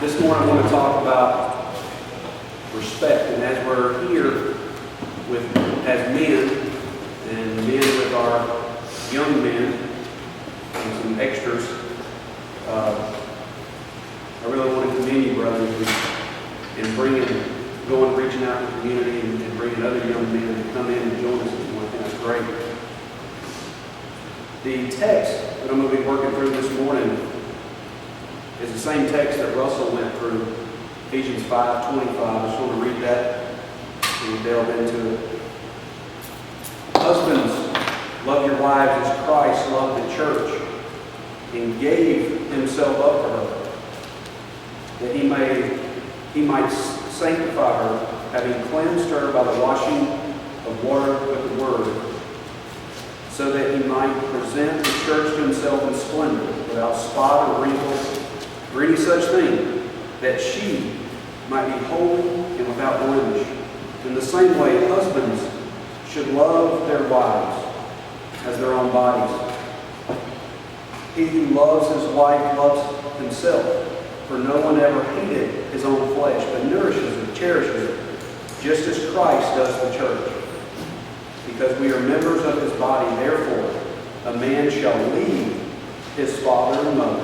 This morning I want to talk about respect, and as we're here as men, and men with our young men, and some extras, I really want to commend you, brothers, in reaching out to the community and bringing other young men to come in and join us this morning. I think that's great. The text that I'm going to be working through this morning is the same text that Russell went through, Ephesians 5:25. I just want to read that and delve into it. Husbands, love your wives as Christ loved the church and gave himself up for her, that he might sanctify her, having cleansed her by the washing of water with the word, so that he might present the church to himself in splendor, without spot or wrinkle, or any such thing, that she might be holy and without blemish. In the same way, husbands should love their wives as their own bodies. He who loves his wife loves himself, for no one ever hated his own flesh, but nourishes it, cherishes it, just as Christ does the church. Because we are members of his body, therefore, a man shall leave his father and mother,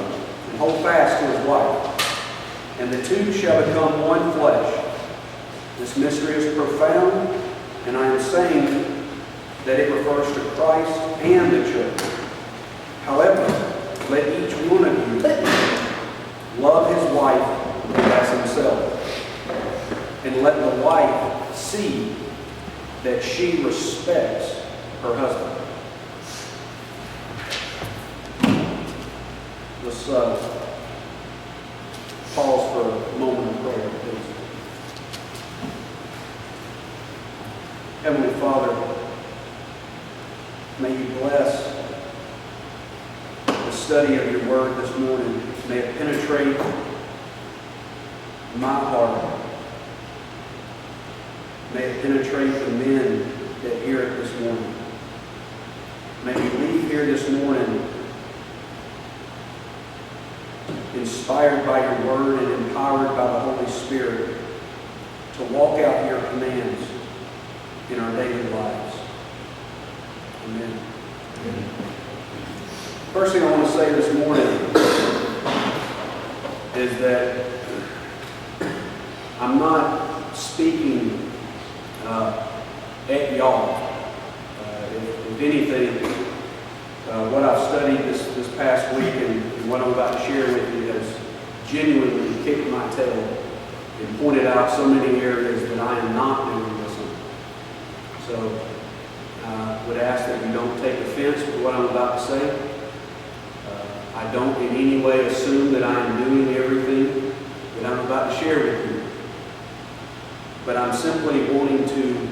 and hold fast to his wife, and the two shall become one flesh. This mystery is profound, and I am saying that it refers to Christ and the church. However, let each one of you love his wife as himself, and let the wife see that she respects her husband. Let's pause for a moment of prayer, please. Heavenly Father, may you bless the study of your word this morning. May it penetrate my heart. May it penetrate the men that hear it this morning. May we leave here this morning inspired by your word and empowered by the Holy Spirit to walk out your commands in our daily lives. Amen. First thing I want to say this morning is that I'm not speaking at y'all. If anything, what I've studied this past week and what I'm about to share with you has genuinely kicked my tail and pointed out so many areas that I am not doing this in. So I would ask that you don't take offense with what I'm about to say. I don't in any way assume that I am doing everything that I'm about to share with you. But I'm simply wanting to,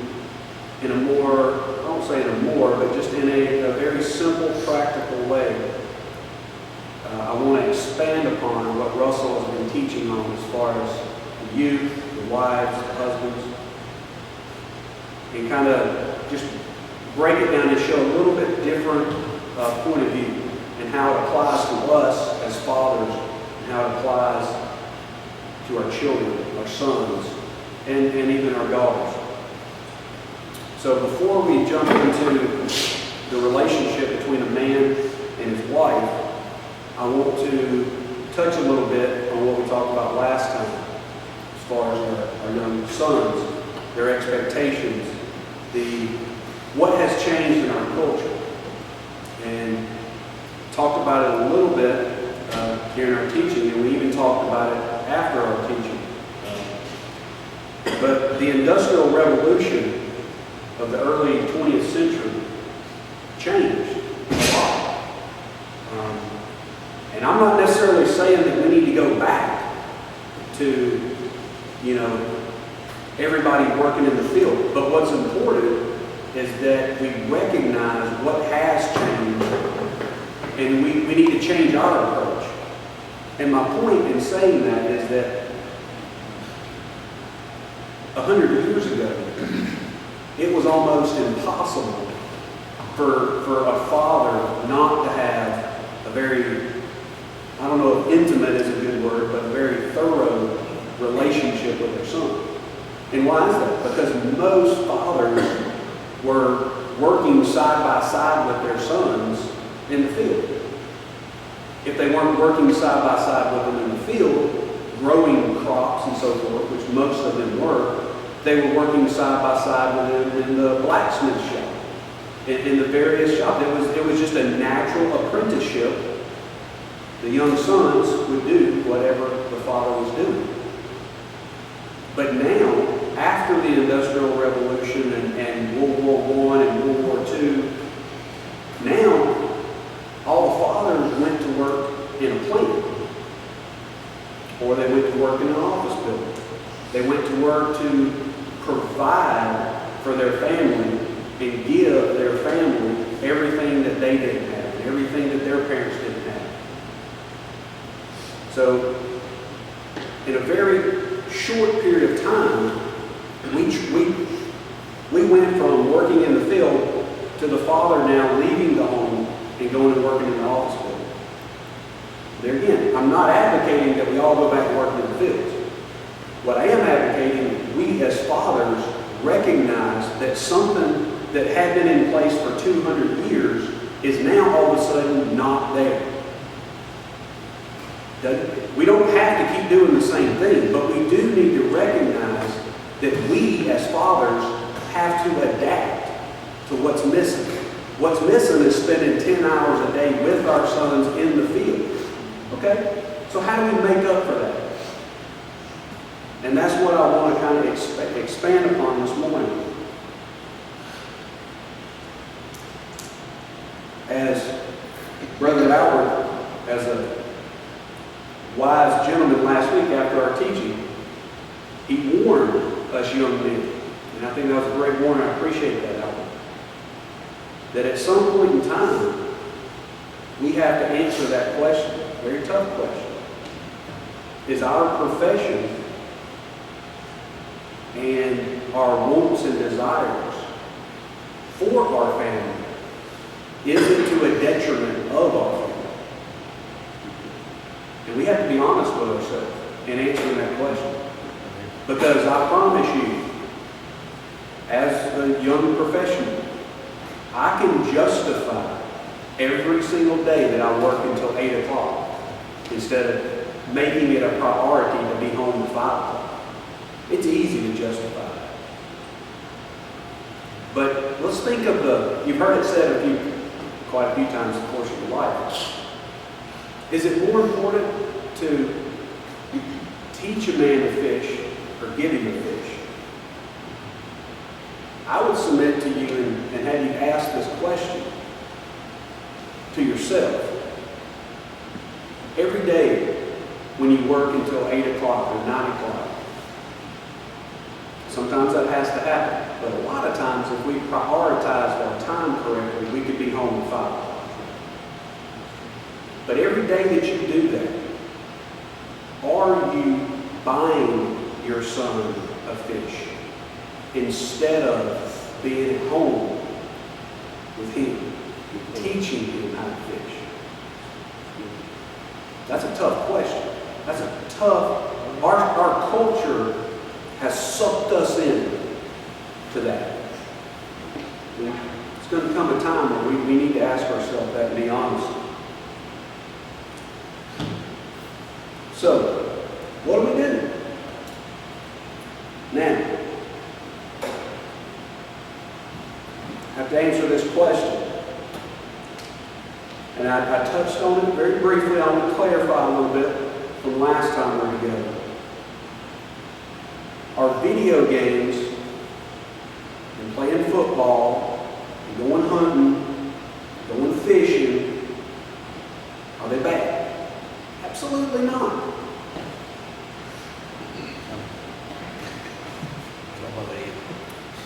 in a more, I won't say in a more, but just in a very simple, practical way, I want to expand upon what Russell has been teaching on as far as the youth, the wives, the husbands, and kind of just break it down and show a little bit different point of view and how it applies to us as fathers and how it applies to our children, our sons, and even our daughters. So before we jump into the relationship between a man and his wife, I want to touch a little bit on what we talked about last time as far as our young sons, their expectations, what has changed in our culture. And talked about it a little bit during our teaching, and we even talked about it after our teaching. But the Industrial Revolution of the early 20th century changed a lot. And I'm not necessarily saying that we need to go back to, everybody working in the field. But what's important is that we recognize what has changed, and we need to change our approach. And my point in saying that is that 100 years ago, it was almost impossible for a father not to have a very, I don't know if intimate is a good word, but a very thorough And why is that? Because most fathers were working side by side with their sons in the field. If they weren't working side by side with them in the field, growing crops and so forth, which most of them were, they were working side by side with them in the blacksmith shop, in the various shops. It was just a natural apprenticeship. The young sons would do whatever the father was doing. But now, after the Industrial Revolution and World War I and World War II, now all the fathers went to work in a plant, or they went to work in an office building. They went to work to provide for their family and give their family everything that they didn't have, and everything that their parents didn't have. So, in a very short period of time, we went from working in the field to the father now leaving the home and going and working in the office building. There again, I'm not advocating that we all go back and work in the fields. What I am advocating, we as fathers recognize that something that had been in place for 200 years is now all of a sudden not there. We don't have to keep doing the same thing, but we do need to recognize that we as fathers have to adapt to what's missing. What's missing is spending 10 hours a day with our sons in the field. Okay? So how do we make up for that? And that's what I want to kind of expand upon this morning. As Brother Albert, as a wise gentleman last week after our teaching, he warned us young men, and I think that was a great warning. I appreciate that, Albert, that at some point in time, we have to answer that question, very tough question. Is our profession and our wants and desires for our family, is it to a detriment of our family? And we have to be honest with ourselves in answering that question. Because I promise you, as a young professional, I can justify every single day that I work until 8 o'clock instead of making it a priority to be home at 5 o'clock. It's easy to justify that. But let's think of you've heard it said quite a few times in the course of your life. Is it more important to teach a man to fish or give him a fish? I would submit to you and have you ask this question to yourself. Every day when you work until 8 o'clock or 9 o'clock, sometimes that has to happen. But a lot of times, if we prioritize our time correctly, we could be home at 5 o'clock. But every day that you do that, are you buying your son a fish instead of being at home with him, teaching him how to fish? That's a tough question. That's a tough. Our culture has sucked us in to that. It's going to come a time where we need to ask ourselves that and be honest. So, what do we do? Now, I have to answer this question. And I touched on it very briefly. I want to clarify a little bit from last time we were together. Our video games and playing football and going hunting, going fishing, are they bad? Absolutely not.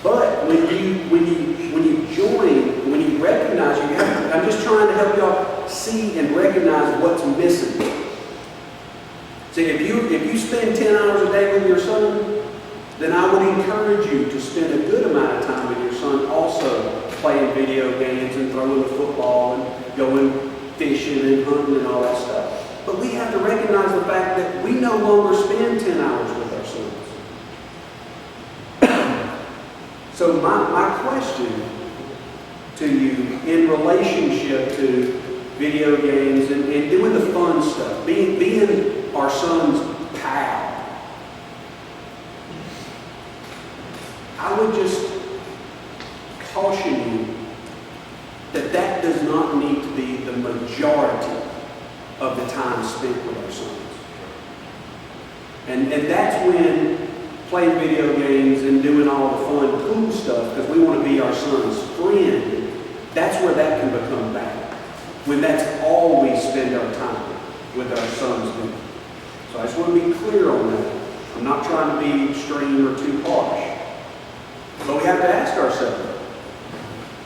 But when you recognize, I'm just trying to help y'all see and recognize what's missing. See, if you spend 10 hours a day with your son, then I would encourage you to spend a good amount of time with your son also playing video games and throwing the football and going fishing and hunting and all that stuff. But we have to recognize the fact that we no longer spend 10 hours with our sons. So my question to you in relationship to video games and doing the fun stuff, being our son's pal, I would just caution you that that does not need to be the majority of the time spent with our sons. And that's when playing video games and doing all the fun, cool stuff, because we want to be our son's friend, that's where that can become bad. When that's all we spend our time with our sons doing. So I just want to be clear on that. I'm not trying to be extreme or too harsh. But we have to ask ourselves,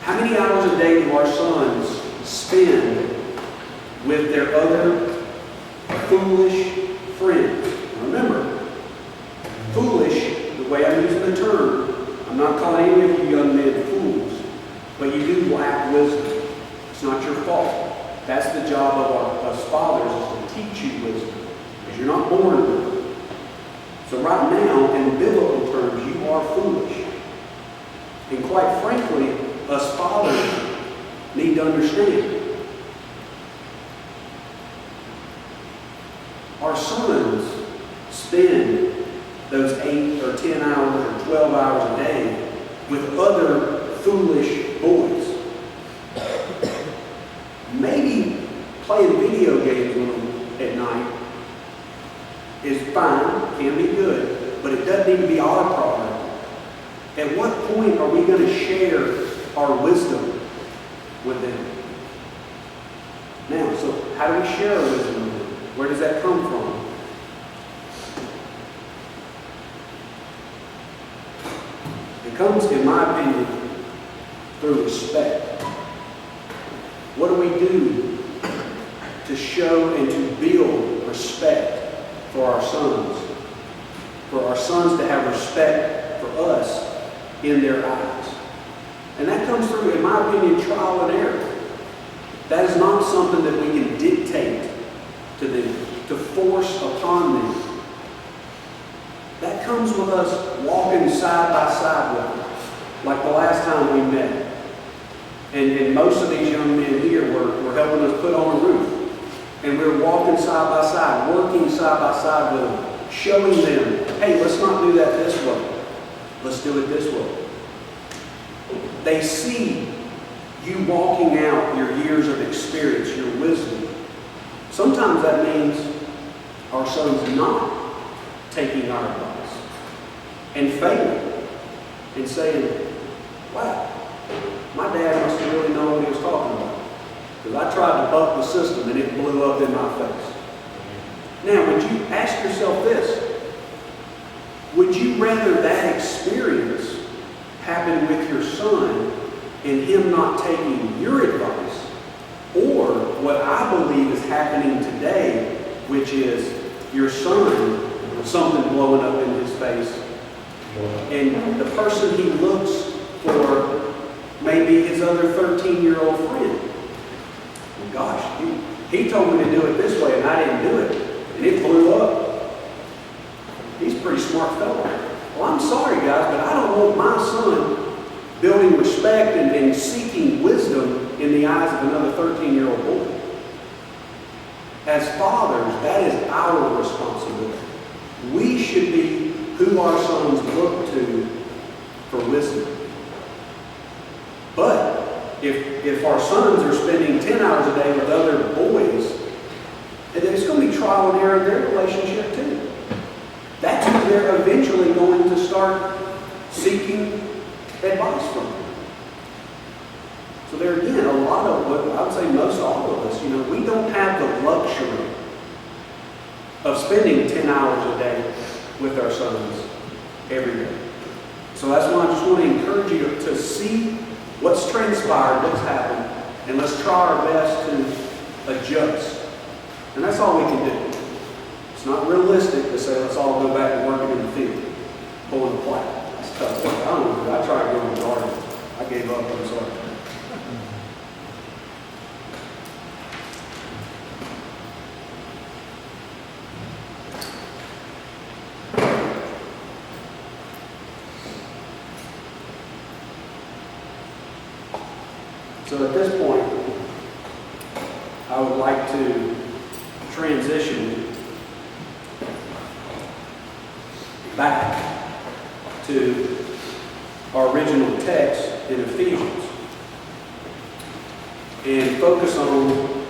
how many hours a day do our sons spend with their other foolish friends? Remember, foolish, the way I'm using the term, I'm not calling any of you young men fools, but you do lack wisdom. It's not your fault. That's the job of us fathers, is to teach you wisdom, because you're not born with it. So right now, in biblical terms, you are foolish. And quite frankly, us fathers need to understand. Our sons spend those 8 or 10 hours or 12 hours a day with other foolish boys. Maybe playing video games with them at night is fine, can be good, but it doesn't need to be our priority. At what point are we going to share our wisdom with them? Now, so how do we share our wisdom with them? Where does that come from? It comes, in my opinion, through respect. What do we do to show and to build respect for our sons? For our sons to have respect for us in their eyes. And that comes through, in my opinion, trial and error. That is not something that we can dictate to them, to force upon them. That comes with us walking side by side with them, like the last time we met. And most of these young men here were helping us put on a roof. And we were walking side by side, working side by side with them, showing them, hey, let's not do that this way. Let's do it this way. They see you walking out your years of experience, your wisdom. Sometimes that means our sons not taking our advice and failing and saying, wow, my dad must have really known what he was talking about. Because I tried to buck the system and it blew up in my face. Now, would you ask yourself this? Would you rather that experience happen with your son and him not taking your advice, or what I believe is happening today, which is your son, something blowing up in his face, and the person he looks for may be his other 13-year-old friend? Well, gosh, he told me to do it this way and I didn't do it, and it blew up. He's a pretty smart fellow. Well, I'm sorry, guys, but I don't want my son building respect and seeking wisdom in the eyes of another 13-year-old boy. As fathers, that is our responsibility. We should be who our sons look to for wisdom. But if our sons are spending 10 hours a day with other boys, then it's going to be trial and error in their relationship too. That's when they're eventually going to start seeking advice from them. So there again, a lot of, I would say most all of us, we don't have the luxury of spending 10 hours a day with our sons every day. So that's why I just want to encourage you to see what's transpired, what's happened, and let's try our best to adjust. And that's all we can do. It's not realistic to say let's all go back to working in the field, pulling the plow. That's tough work. I don't know. I tried going to garden. I gave up. I'm sorry. So at this point, I would like to transition back to our original text in Ephesians and focus on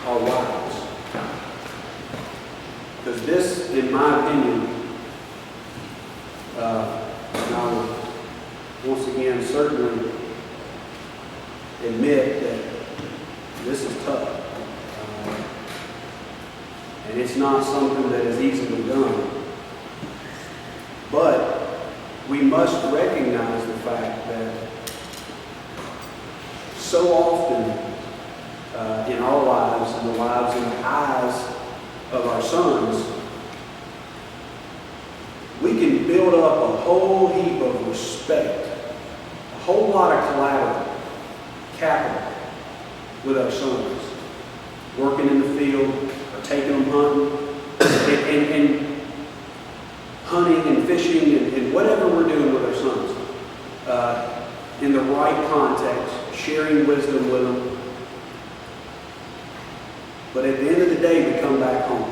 our wives. Because this, in my opinion, and I will once again certainly admit that this is tough. And it's not something that is easily done. But we must recognize the fact that so often in our lives and the lives and the eyes of our sons, we can build up a whole heap of respect, a whole lot of collateral, capital with our sons, working in the field or taking them hunting, and hunting and fishing and whatever we're doing with our sons, in the right context, sharing wisdom with them. But at the end of the day, we come back home.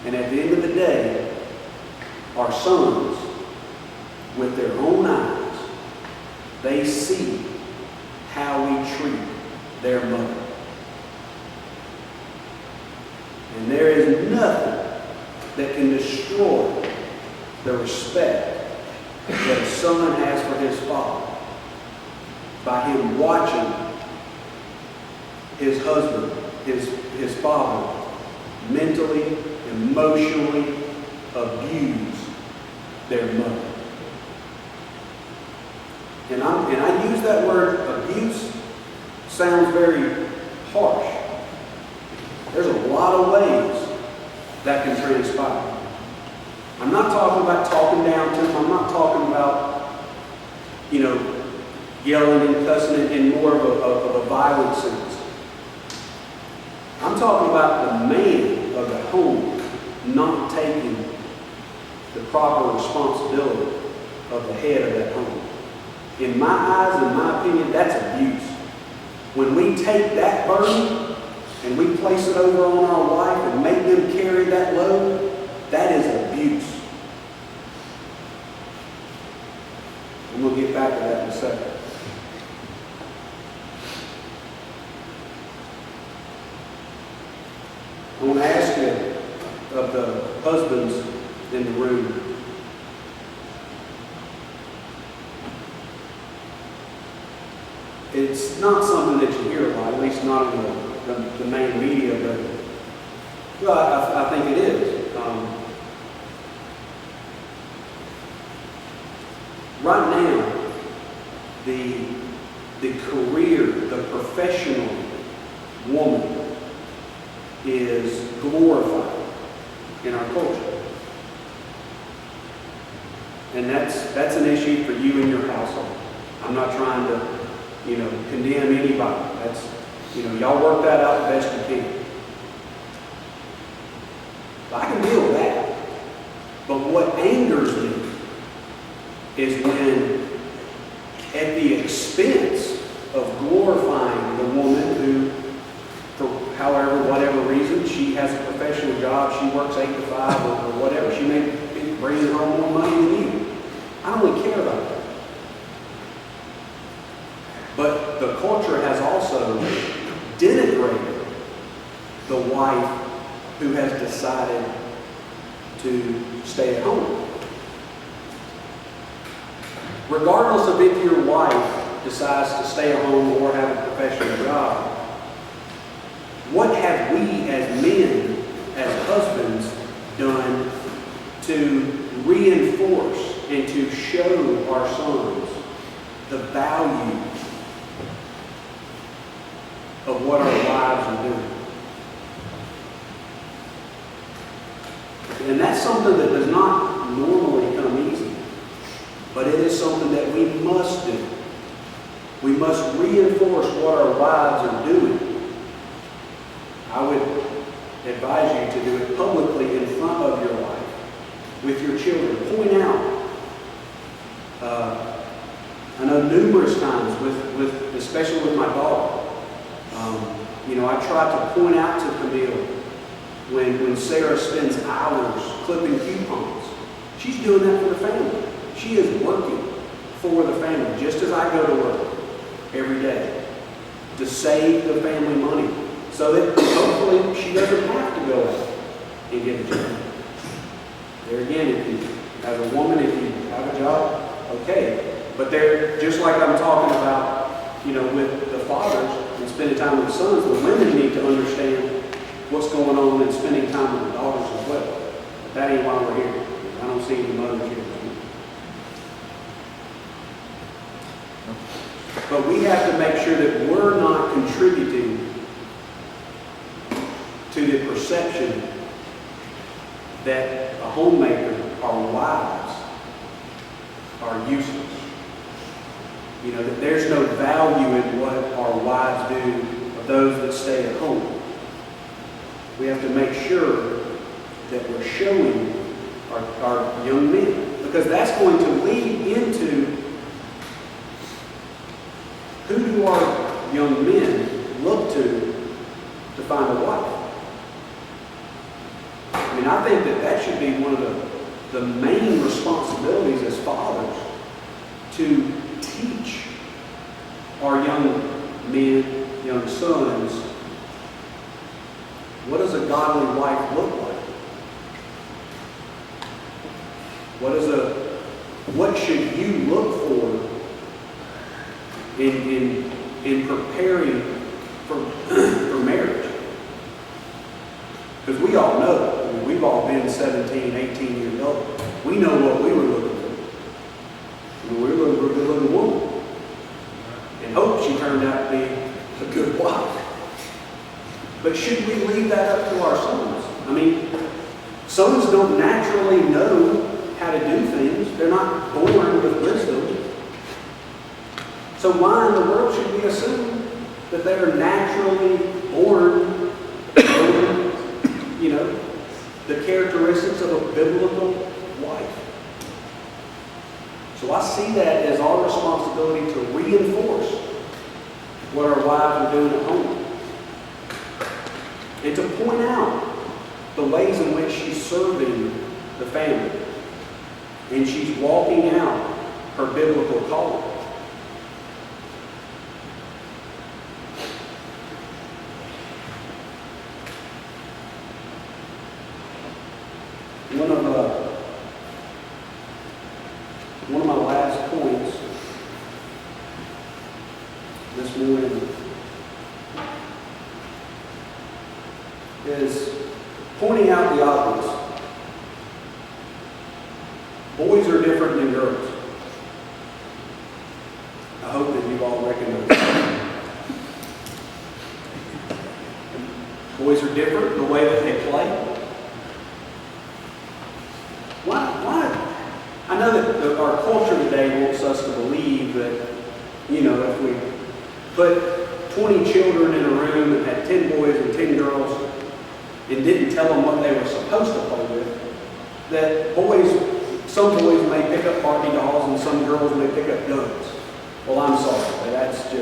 And at the end of the day, our sons, with their own eyes, they see how we treat their mother. And there is nothing that can destroy the respect that a son has for his father by him watching his husband, his father, mentally, emotionally abuse their mother. And I use that word abuse, sounds very harsh. There's a lot of ways that can transpire. I'm not talking about talking down to them. I'm not talking about, yelling and cussing in more of a violent sense. I'm talking about the man of the home not taking the proper responsibility of the head of that home. In my eyes, in my opinion, that's abuse. When we take that burden and we place it over on our wife and make them carry that load, that is abuse. And we'll get back to that in a second. I want to ask you, of the husbands in the room, it's not something that you hear a lot, at least not in the main media, but I think it is. Right now, the career, the professional woman is glorified in our culture. And that's an issue for you and your household. I'm not trying to, condemn anybody. That's, y'all work that out the best you can. I can deal with that. But what angers me is when, at the expense of glorifying the woman who, for whatever reason, she has a professional job, she works 8 to 5 or whatever, she may be bringing home more money than you. I don't really care about that. But the culture has also denigrated the wife who has decided to stay at home. Regardless of if your wife decides to stay at home or have a professional job, what have we as men, as husbands, done to reinforce and to show our sons the value of what our wives are doing? And that's something that does not normally come easy, but it is something that we must do. We must reinforce what our wives are doing. I would advise you to do it publicly in front of your wife, with your children. Point out I know numerous times, especially with my daughter, I try to point out to Camille when Sarah spends hours clipping coupons. She's doing that for the family. She is working for the family, just as I go to work every day, to save the family money, so that hopefully she doesn't have to go out and get a job. There again, as a woman, if you have a job, okay. But they're just like I'm talking about, with the fathers and spending time with the sons, the women need to understand what's going on and spending time with the daughters as well. But that ain't why we're here. I don't see any mothers here. But we have to make sure that we're not contributing to the perception that a homemaker, our wives, are useless. That there's no value in what our wives do of those that stay at home. We have to make sure that we're showing our young men, because that's going to lead into who do our young men look to find a wife. I think that should be one of the main responsibilities as fathers, to teach our young men, young sons, what does a godly wife look like? What should you look for in preparing for marriage? Because we all know, we've all been 17, 18 years old. We know what we were looking for. We were looking for a good-looking woman. And hope she turned out to be a good wife. But should we leave that up to our sons? Sons don't naturally know how to do things. They're not born with wisdom. So why in the world should we assume that they are naturally born the characteristics of a biblical wife? So I see that as our responsibility to reinforce what our wives are doing at home, and to point out the ways in which she's serving the family and she's walking out her biblical calling. One of my last points this morning is pointing out the obvious. Boys are different than girls. I hope that you've all recognized that. Boys are different in the way that they play. Why? I know that our culture today wants us to believe that, if we put 20 children in a room and had 10 boys and 10 girls and didn't tell them what they were supposed to play with, that some boys may pick up Barbie dolls and some girls may pick up guns. Well, I'm sorry, but that's a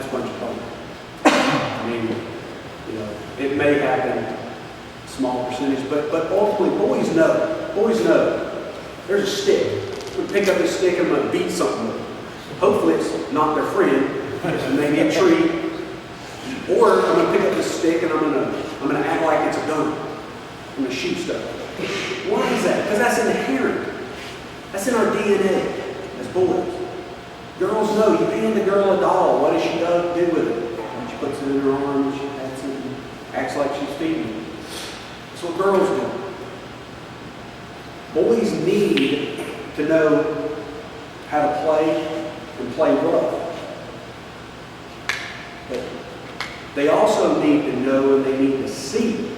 bunch of fun. It may happen, small percentage, but ultimately boys know. There's a stick. I'm going to pick up this stick and I'm going to beat something with it. Hopefully it's not their friend, it's maybe a tree. Or I'm going to pick up this stick and I'm going to act like it's a gun. I'm going to shoot stuff. Why is that? Because that's inherent. That's in our DNA as boys. Girls know. You hand the girl a doll, what does she do with it? She puts it in her arm and she pats it and acts like she's feeding it. That's what girls do. Boys need to know how to play and play rough. But they also need to know and they need to see.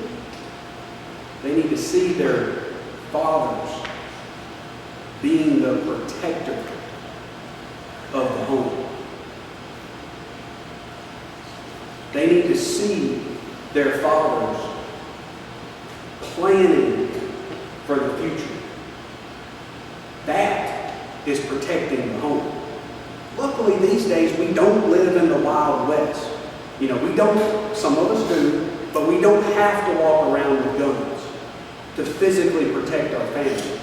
They need to see their fathers being the protector of the home. They need to see their fathers planning for the future. That is protecting the home. Luckily, these days, we don't live in the Wild West. We don't, some of us do, but we don't have to walk around with guns to physically protect our family.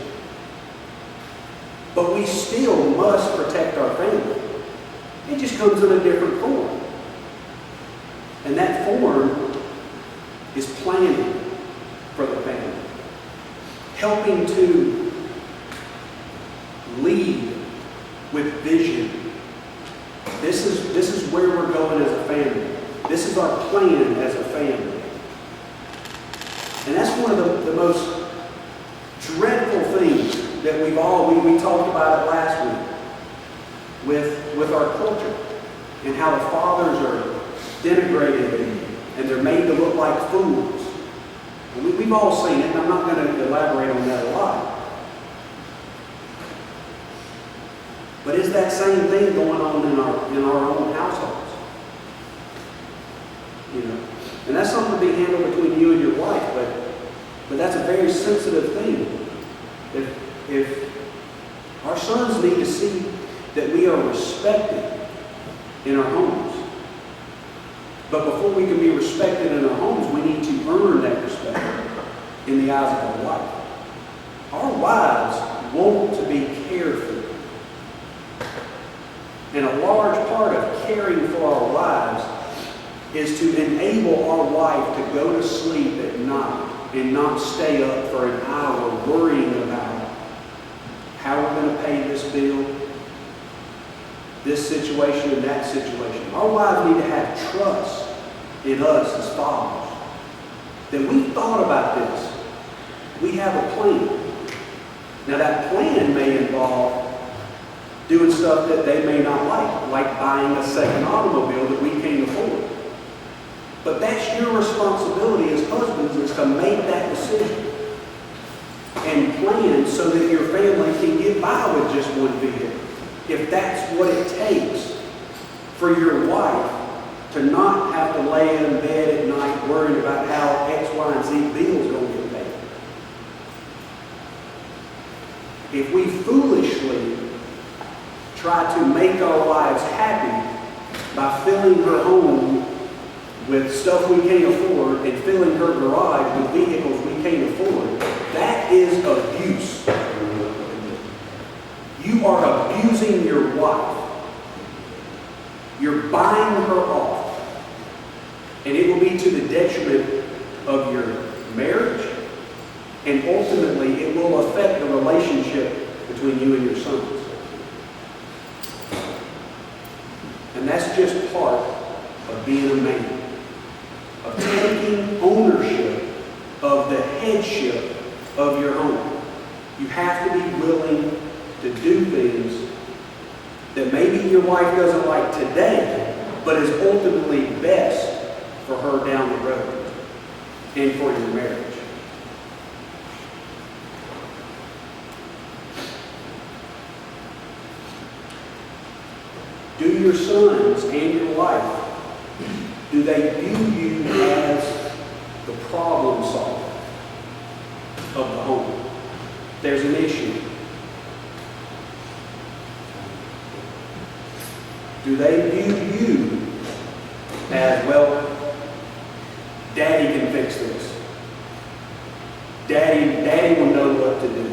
But we still must protect our family. It just comes in a different form. And that form is planning for the family. Helping to lead with vision. This is where we're going as a family. This is our plan as a family. And that's one of the most dreadful things that we talked about it last week with our culture and how the fathers are denigrated and they're made to look like fools. And we've all seen it, and I'm not going to elaborate on that a lot. But is that same thing going on in our own households? And that's something to be handled between you and your wife, but that's a very sensitive thing. If our sons need to see that we are respected in our homes. But before we can be respected in our homes, we need to earn that respect in the eyes of our wife. Our wives want to be cared for. And a large part of caring for our wives is to enable our wife to go to sleep at night and not stay up for an hour worrying about how we're going to pay this bill, this situation and that situation. Our wives need to have trust in us as fathers. That we've thought about this. We have a plan. Now that plan may involve doing stuff that they may not like buying a second automobile that we can't afford. But that's your responsibility as husbands, is to make that decision and plan so that your family can get by with just one vehicle. If that's what it takes for your wife to not have to lay in bed at night worrying about how X, Y, and Z bills are going to get paid. If we foolishly try to make our wives happy by filling her home with stuff we can't afford and filling her garage with vehicles we can't afford, that is abuse. You are abusing your wife. You're buying her off. And it will be to the detriment of your marriage, and ultimately it will affect the relationship between you and your sons. And that's just part of being a man. Of taking ownership of the headship of your home. You have to be willing to do things that maybe your wife doesn't like today, but is ultimately best for her down the road and for your marriage. Do your sons and your wife, do they view you as the problem solver of the home? There's an issue. Do they view you as, well, Daddy can fix this. Daddy will know what to do.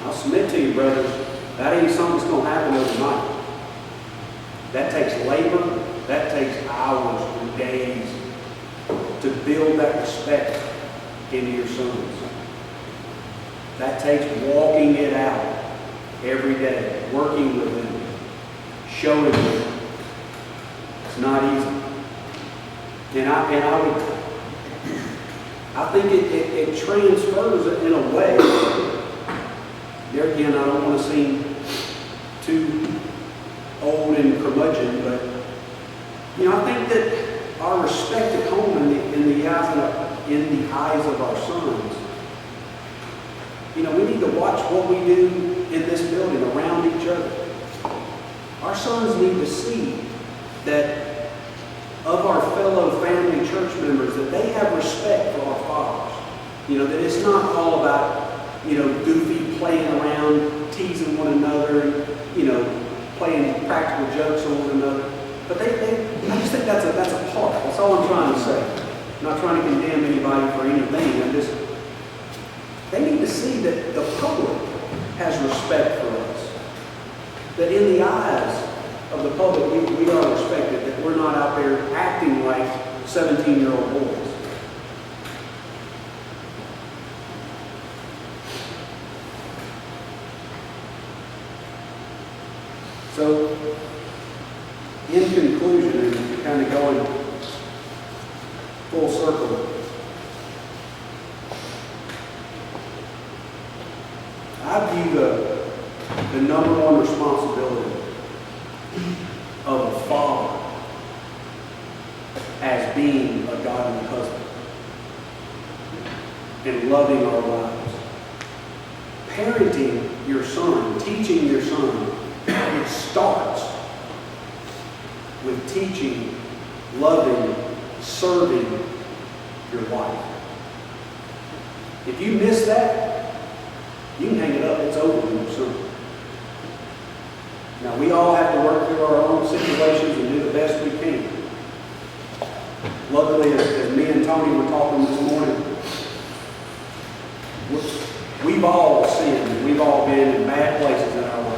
I'll submit to you, brothers, that ain't something that's going to happen overnight. That takes labor. That takes hours and days to build that respect into your sons. That takes walking it out every day, working with them, showing them. It's not easy. And I think it transfers in a way. There again, I don't want to seem too old and curmudgeon, but I think that our respect at home in the eyes of our sons, we need to watch what we do in this building around each other. Our sons need to see that of our fellow family church members, that they have respect for our fathers. That it's not all about, goofy playing around, teasing one another, and, playing practical jokes on one another. But I just think that's a part. That's all I'm trying to say. I'm not trying to condemn anybody for anything. They need to see that the public has respect for us. That in the eyes of the public, we are respected. That we're not out there acting like 17-year-old boys. So, in conclusion, and kind of going full circle, I view the number one responsibility of a father as being a godly husband and loving our wives. Parenting your son, teaching your son, it starts with teaching, loving, serving your wife. If you miss that, you can hang it up. It's over with your son. Now, we all have to work through our own situations and do the best we can. Luckily, as me and Tony were talking this morning, we've all sinned. We've all been in bad places in our life.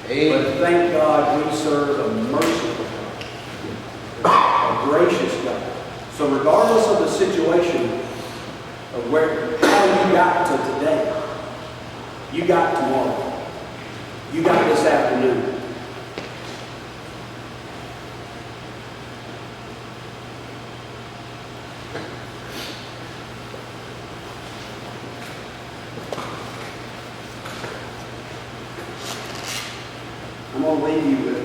But thank God we serve a merciful God, a gracious God. So regardless of the situation of how you got to today, you got tomorrow. You got this afternoon. I'm going to leave you with,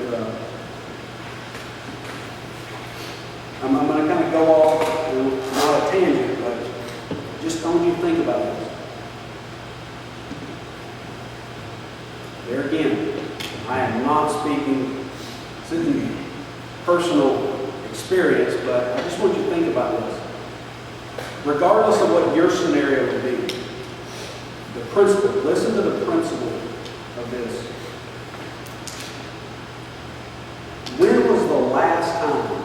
I'm going to kind of go off, not a tangent, but just don't you think about this. There again, I am not speaking to personal experience, but I just want you to think about this. Regardless of what your scenario would be, the principle, listen to the principle of this. When was the last time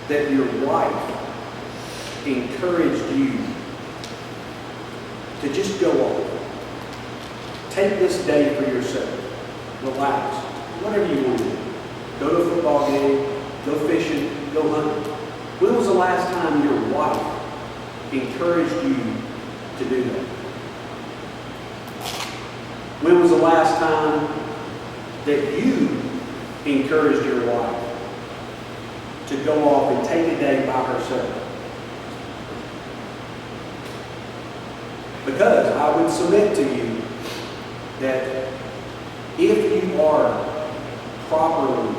that your wife encouraged you to just go off? Take this day for yourself. Relax. Whatever you want to do. Go to a football game. Go fishing. Go hunting. When was the last time your wife encouraged you to do that? When was the last time that you encouraged your wife to go off and take a day by herself? Because I would submit to you that if you are properly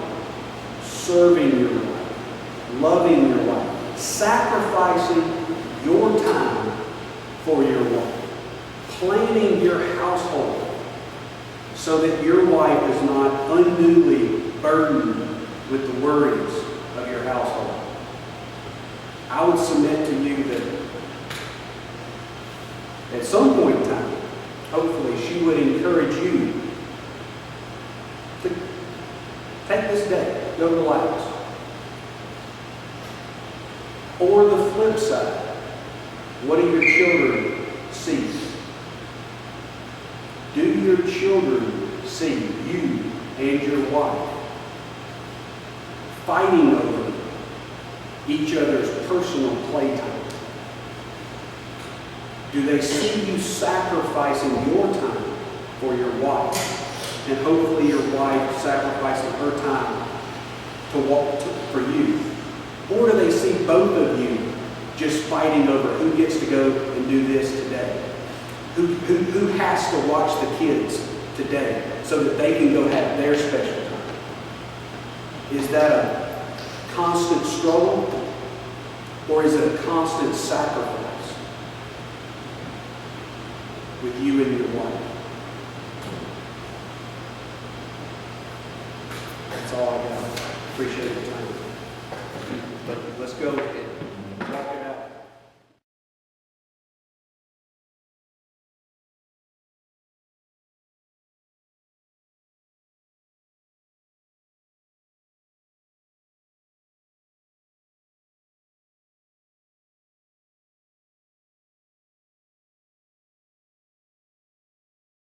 serving your wife, loving your wife, sacrificing your time for your wife, planning your household so that your wife is not unduly burdened with the worries of your household, I would submit to you that at some point in time, hopefully she would encourage you to take this day, go relax. Or the flip side, what do your children see? Do your children see you and your wife fighting over each other's personal playtime? Do they see you sacrificing your time for your wife? And hopefully your wife sacrificing her time for you? Or do they see both of you just fighting over who gets to go and do this today? Who has to watch the kids today so that they can go have their special time? Is that a constant struggle? Or is it a constant sacrifice with you and your wife? That's all I got. Appreciate your time. But let's go.